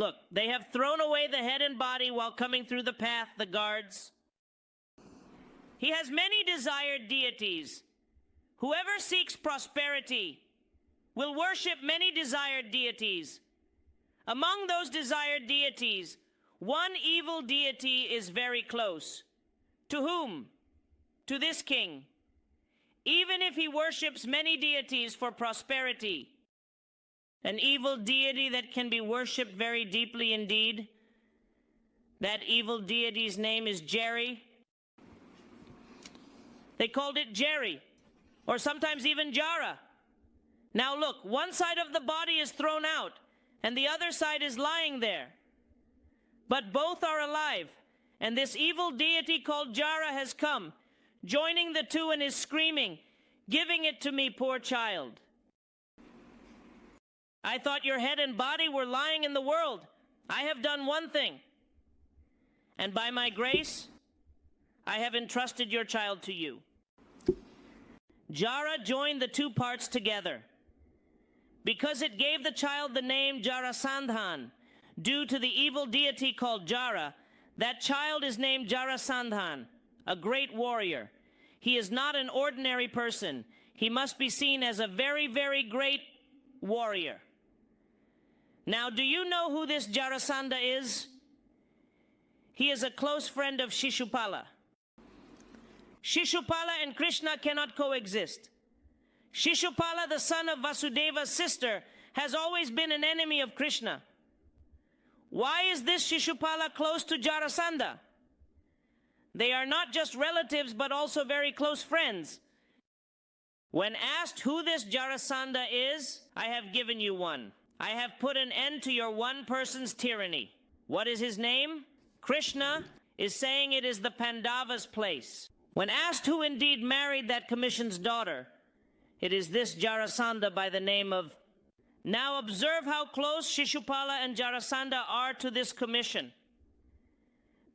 Look, they have thrown away the head and body while coming through the path, the guards. He has many desired deities. Whoever seeks prosperity will worship many desired deities. Among those desired deities, one evil deity is very close. To whom? To this king. Even if he worships many deities for prosperity, an evil deity that can be worshipped very deeply indeed, that evil deity's name is Jerry. They called it Jerry, or sometimes even Jara. Now look, one side of the body is thrown out, and the other side is lying there. But both are alive, and this evil deity called Jara has come, joining the two, and is screaming, "Giving it to me, poor child. I thought your head and body were lying in the world. I have done one thing, and by my grace, I have entrusted your child to you." Jara joined the two parts together. Because it gave the child the name Jarasandha, due to the evil deity called Jara, that child is named Jarasandha, a great warrior. He is not an ordinary person. He must be seen as a very, very great warrior. Now, do you know who this Jarasandha is? He is a close friend of Sisupala. Sisupala and Krishna cannot coexist. Sisupala, the son of Vasudeva's sister, has always been an enemy of Krishna. Why is this Sisupala close to Jarasandha? They are not just relatives, but also very close friends. When asked who this Jarasandha is, I have given you one. I have put an end to your one person's tyranny. What is his name? Krishna is saying it is the Pandavas' place. When asked who indeed married that commission's daughter, it is this Jarasandha by the name of... Now observe how close Sisupala and Jarasandha are to this commission.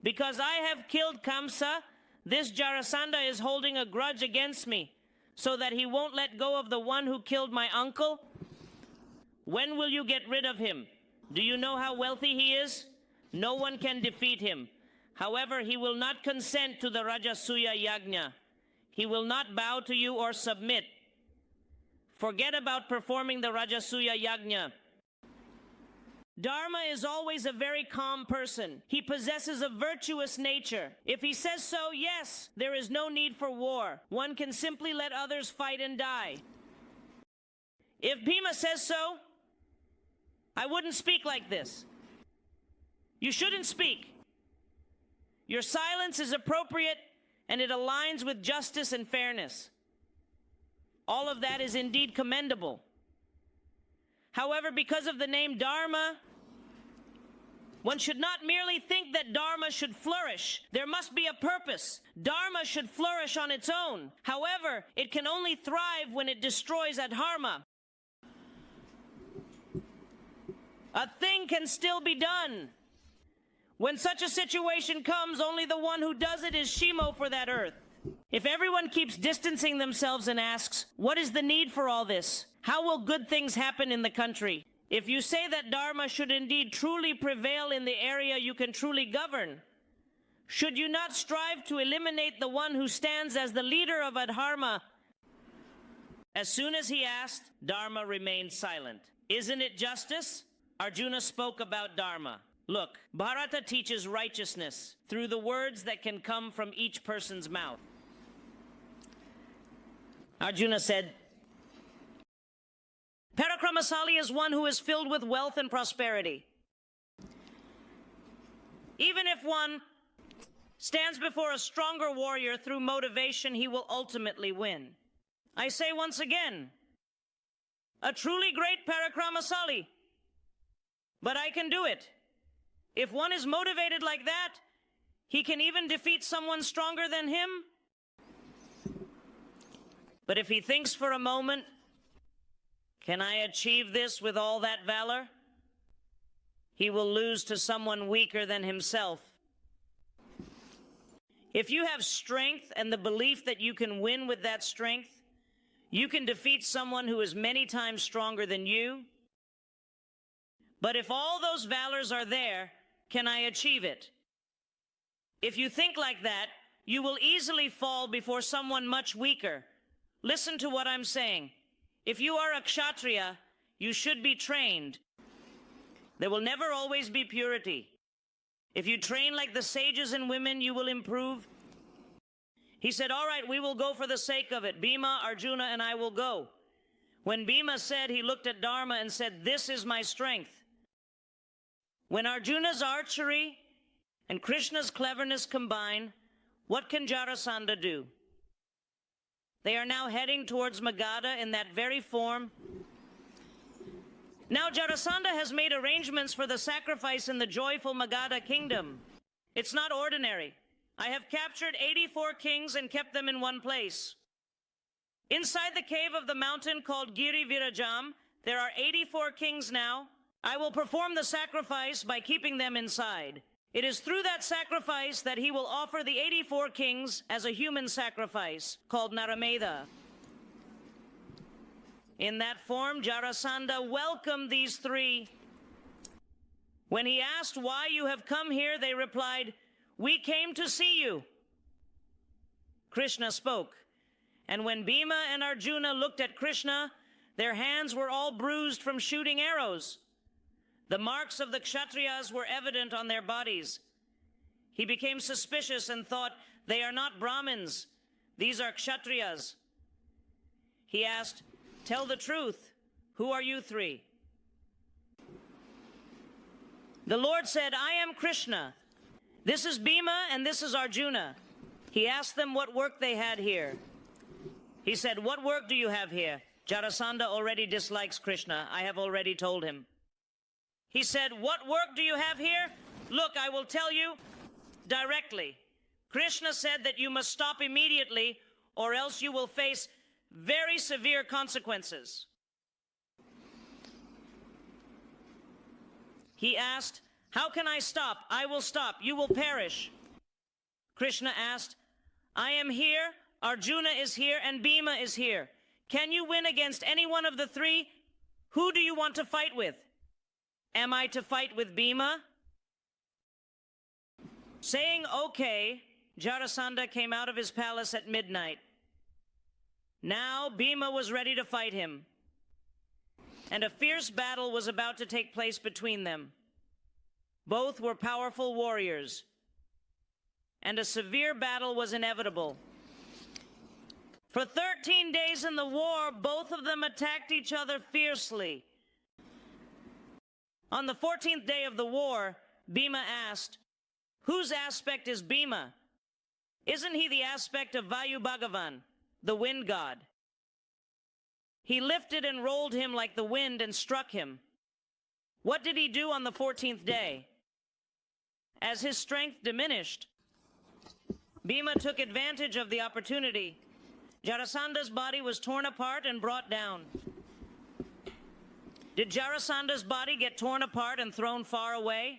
Because I have killed Kamsa, this Jarasandha is holding a grudge against me, so that he won't let go of the one who killed my uncle. When will you get rid of him? Do you know how wealthy he is? No one can defeat him. However, he will not consent to the Rajasuya Yagna. He will not bow to you or submit. Forget about performing the Rajasuya Yagna. Dharma is always a very calm person. He possesses a virtuous nature. If he says so, yes, there is no need for war. One can simply let others fight and die. If Bhima says so, I wouldn't speak like this. You shouldn't speak. Your silence is appropriate, and it aligns with justice and fairness. All of that is indeed commendable. However, because of the name Dharma, one should not merely think that Dharma should flourish. There must be a purpose. Dharma should flourish on its own. However, it can only thrive when it destroys adharma. A thing can still be done. When such a situation comes, only the one who does it is Shimo for that earth. If everyone keeps distancing themselves and asks, what is the need for all this? How will good things happen in the country? If you say that Dharma should indeed truly prevail in the area you can truly govern, should you not strive to eliminate the one who stands as the leader of adharma? As soon as he asked, Dharma remained silent. Isn't it justice? Arjuna spoke about Dharma. Look, Bharata teaches righteousness through the words that can come from each person's mouth. Arjuna said, Parakramasali is one who is filled with wealth and prosperity. Even if one stands before a stronger warrior through motivation, he will ultimately win. I say once again, a truly great Parakramasali. But I can do it. If one is motivated like that, he can even defeat someone stronger than him. But if he thinks for a moment, can I achieve this with all that valor? He will lose to someone weaker than himself. If you have strength and the belief that you can win with that strength, you can defeat someone who is many times stronger than you. But if all those valors are there, can I achieve it? If you think like that, you will easily fall before someone much weaker. Listen to what I'm saying. If you are a kshatriya, you should be trained. There will never always be purity. If you train like the sages and women, you will improve. He said, all right, we will go for the sake of it. Bhima, Arjuna, and I will go. When Bhima said, he looked at Dharma and said, this is my strength. When Arjuna's archery and Krishna's cleverness combine, what can Jarasandha do? They are now heading towards Magadha in that very form. Now Jarasandha has made arrangements for the sacrifice in the joyful Magadha kingdom. It's not ordinary. I have captured 84 kings and kept them in one place. Inside the cave of the mountain called Giri Virajam, there are 84 kings now. I will perform the sacrifice by keeping them inside. It is through that sacrifice that he will offer the 84 kings as a human sacrifice called Naramedha. In that form, Jarasandha welcomed these three. When he asked why you have come here, they replied, we came to see you. Krishna spoke, and when Bhima and Arjuna looked at Krishna, their hands were all bruised from shooting arrows. The marks of the Kshatriyas were evident on their bodies. He became suspicious and thought, they are not Brahmins. These are Kshatriyas. He asked, tell the truth. Who are you three? The Lord said, I am Krishna. This is Bhima and this is Arjuna. He asked them what work they had here. He said, what work do you have here? Jarasandha already dislikes Krishna. I have already told him. He said, what work do you have here? Look, I will tell you directly. Krishna said that you must stop immediately or else you will face very severe consequences. He asked, how can I stop? I will stop. You will perish. Krishna asked, I am here, Arjuna is here, and Bhima is here. Can you win against any one of the three? Who do you want to fight with? Am I to fight with Bhima? Saying okay, Jarasandha came out of his palace at midnight. Now Bhima was ready to fight him, and a fierce battle was about to take place between them. Both were powerful warriors, and a severe battle was inevitable. For 13 days in the war, both of them attacked each other fiercely. On the 14th day of the war, Bhima asked, whose aspect is Bhima? Isn't he the aspect of Vayu Bhagavan, the wind god? He lifted and rolled him like the wind and struck him. What did he do on the 14th day? As his strength diminished, Bhima took advantage of the opportunity. Jarasandha's body was torn apart and brought down. Did Jarasandha's body get torn apart and thrown far away?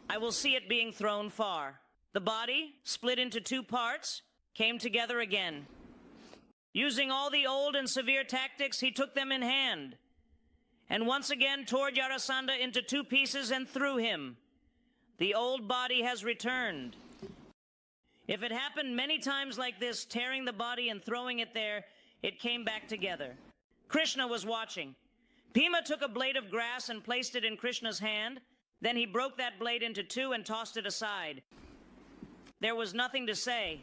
I will see it being thrown far. The body, split into two parts, came together again. Using all the old and severe tactics, he took them in hand, and once again tore Jarasandha into two pieces and threw him. The old body has returned. If it happened many times like this, tearing the body and throwing it there, it came back together. Krishna was watching. Bhima took a blade of grass and placed it in Krishna's hand. Then he broke that blade into two and tossed it aside. There was nothing to say.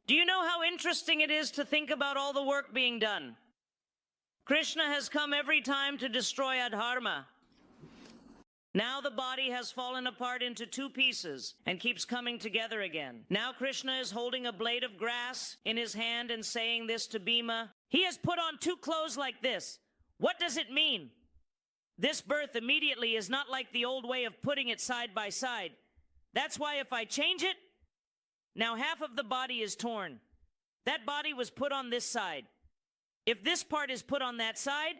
Do you know how interesting it is to think about all the work being done? Krishna has come every time to destroy adharma. Now the body has fallen apart into two pieces and keeps coming together again. Now Krishna is holding a blade of grass in his hand and saying this to Bhima. He has put on two clothes like this. What does it mean? This birth immediately is not like the old way of putting it side by side. That's why if I change it, now half of the body is torn. That body was put on this side. If this part is put on that side,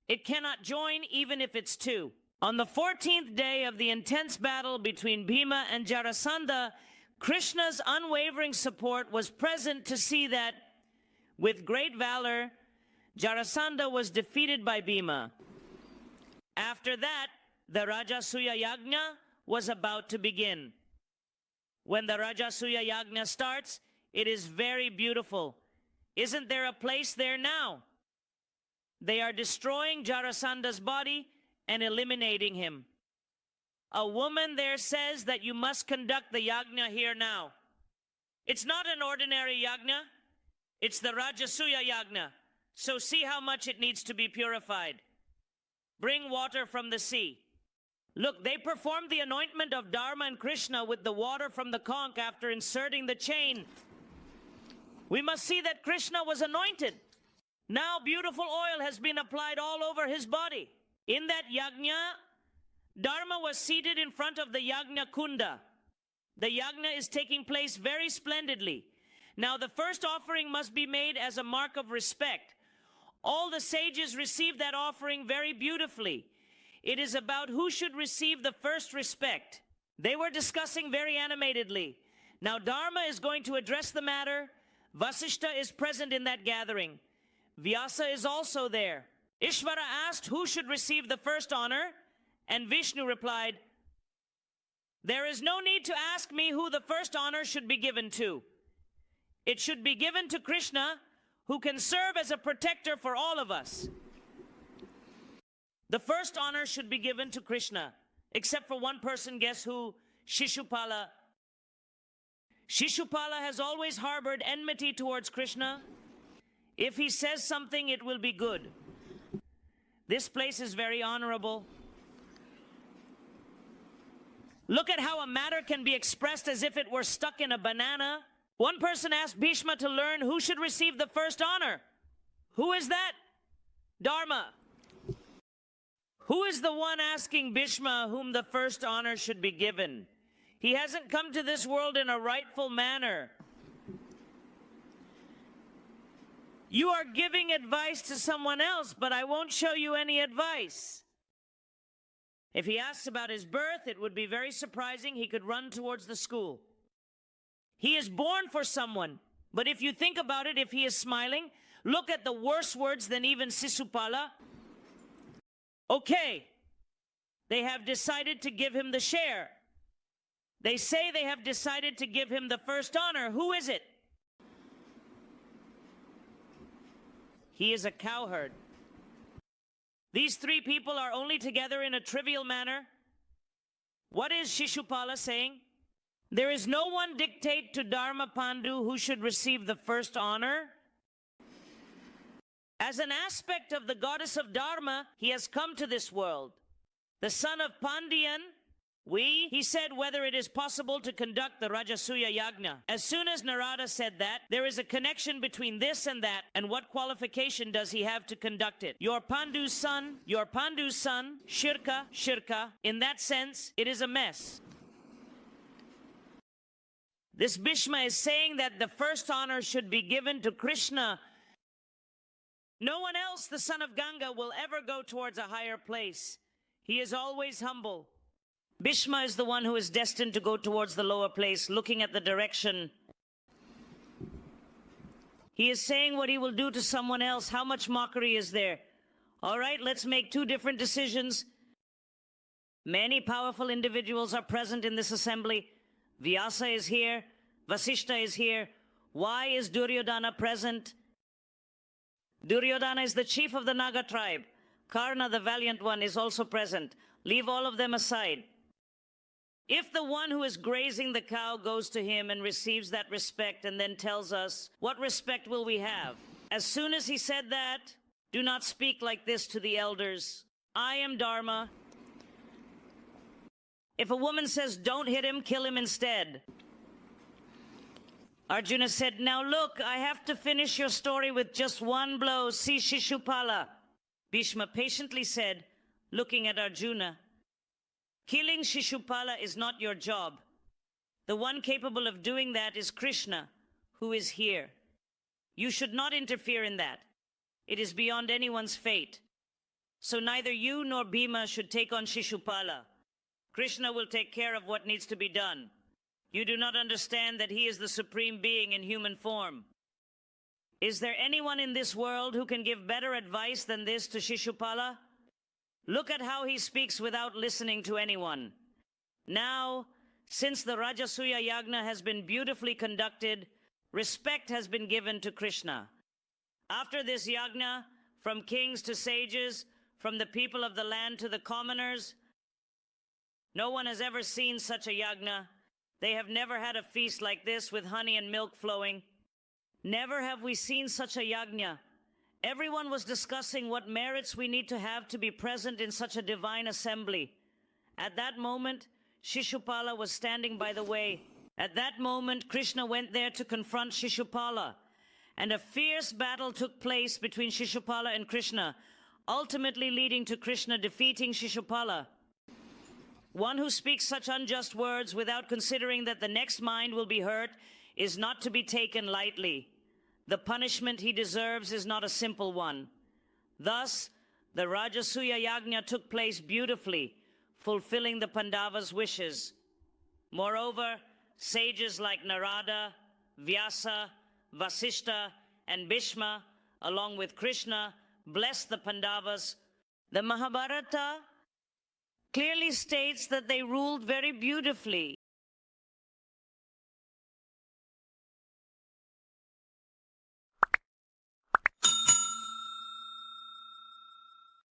it cannot join even if it's two. On the 14th day of the intense battle between Bhima and Jarasandha, Krishna's unwavering support was present to see that, with great valor, Jarasandha was defeated by Bhima. After that, the Rajasuya Yagna was about to begin. When the Rajasuya Yagna starts, it is very beautiful. Isn't there a place there now? They are destroying Jarasandha's body and eliminating him. A woman there says that you must conduct the yagna here now. It's not an ordinary yagna. It's the Rajasuya Yagna. So see how much it needs to be purified. Bring water from the sea. Look, they performed the anointment of Dharma and Krishna with the water from the conch after inserting the chain. We must see that Krishna was anointed. Now beautiful oil has been applied all over his body. In that yagna, Dharma was seated in front of the yagna kunda. The yagna is taking place very splendidly. Now the first offering must be made as a mark of respect. All the sages received that offering very beautifully. It is about who should receive the first respect. They were discussing very animatedly. Now Dharma is going to address the matter. Vasishta is present in that gathering. Vyasa is also there. Ishvara asked who should receive the first honor, and Vishnu replied, "There is no need to ask me who the first honor should be given to. It should be given to Krishna, who can serve as a protector for all of us." The first honor should be given to Krishna, except for one person. Guess who? Sisupala. Sisupala has always harbored enmity towards Krishna. If he says something, it will be good. This place is very honorable. Look at how a matter can be expressed as if it were stuck in a banana. One person asked Bhima to learn who should receive the first honor. Who is that? Dharma. Who is the one asking Bhima whom the first honor should be given? He hasn't come to this world in a rightful manner. You are giving advice to someone else, but I won't show you any advice. If he asks about his birth, it would be very surprising. He could run towards the school. He is born for someone, but if you think about it, if he is smiling, look at the worse words than even Sisupala. Okay, they have decided to give him the share. They say they have decided to give him the first honor. Who is it? He is a cowherd. These three people are only together in a trivial manner. What is Sisupala saying? There is no one dictate to Dharma Pandu who should receive the first honor. As an aspect of the goddess of Dharma, he has come to this world. The son of Pandian, he said whether it is possible to conduct the Rajasuya Yagna. As soon as Narada said that, there is a connection between this and that, and what qualification does he have to conduct it? Your Pandu's son, Shirka. In that sense, it is a mess. This Bhima is saying that the first honor should be given to Krishna. No one else, the son of Ganga, will ever go towards a higher place. He is always humble. Bhima is the one who is destined to go towards the lower place, looking at the direction. He is saying what he will do to someone else. How much mockery is there? All right, let's make two different decisions. Many powerful individuals are present in this assembly. Vyasa is here. Vasishta is here. Why is Duryodhana present? Duryodhana is the chief of the Naga tribe. Karna, the valiant one, is also present. Leave all of them aside. If the one who is grazing the cow goes to him and receives that respect and then tells us, what respect will we have? As soon as he said that, do not speak like this to the elders. I am Dharma. If a woman says, don't hit him, kill him instead. Arjuna said, now look, I have to finish your story with just one blow. See Sisupala. Bhima patiently said, looking at Arjuna, killing Sisupala is not your job. The one capable of doing that is Krishna, who is here. You should not interfere in that. It is beyond anyone's fate. So neither you nor Bhima should take on Sisupala. Krishna will take care of what needs to be done. You do not understand that he is the supreme being in human form. Is there anyone in this world who can give better advice than this to Sisupala? Look at how he speaks without listening to anyone. Now, since the Rajasuya Yagna has been beautifully conducted, respect has been given to Krishna. After this yagna, from kings to sages, from the people of the land to the commoners, no one has ever seen such a yagna. They have never had a feast like this with honey and milk flowing. Never have we seen such a yagna. Everyone was discussing what merits we need to have to be present in such a divine assembly. At that moment, Sisupala was standing by the way. At that moment, Krishna went there to confront Sisupala, and a fierce battle took place between Sisupala and Krishna, ultimately leading to Krishna defeating Sisupala. One who speaks such unjust words without considering that the next mind will be hurt is not to be taken lightly. The punishment he deserves is not a simple one. Thus, the Rajasuya Yagna took place beautifully, fulfilling the Pandavas' wishes. Moreover, sages like Narada, Vyasa, Vasishta, and Bhima, along with Krishna, blessed the Pandavas. The Mahabharata clearly states that they ruled very beautifully.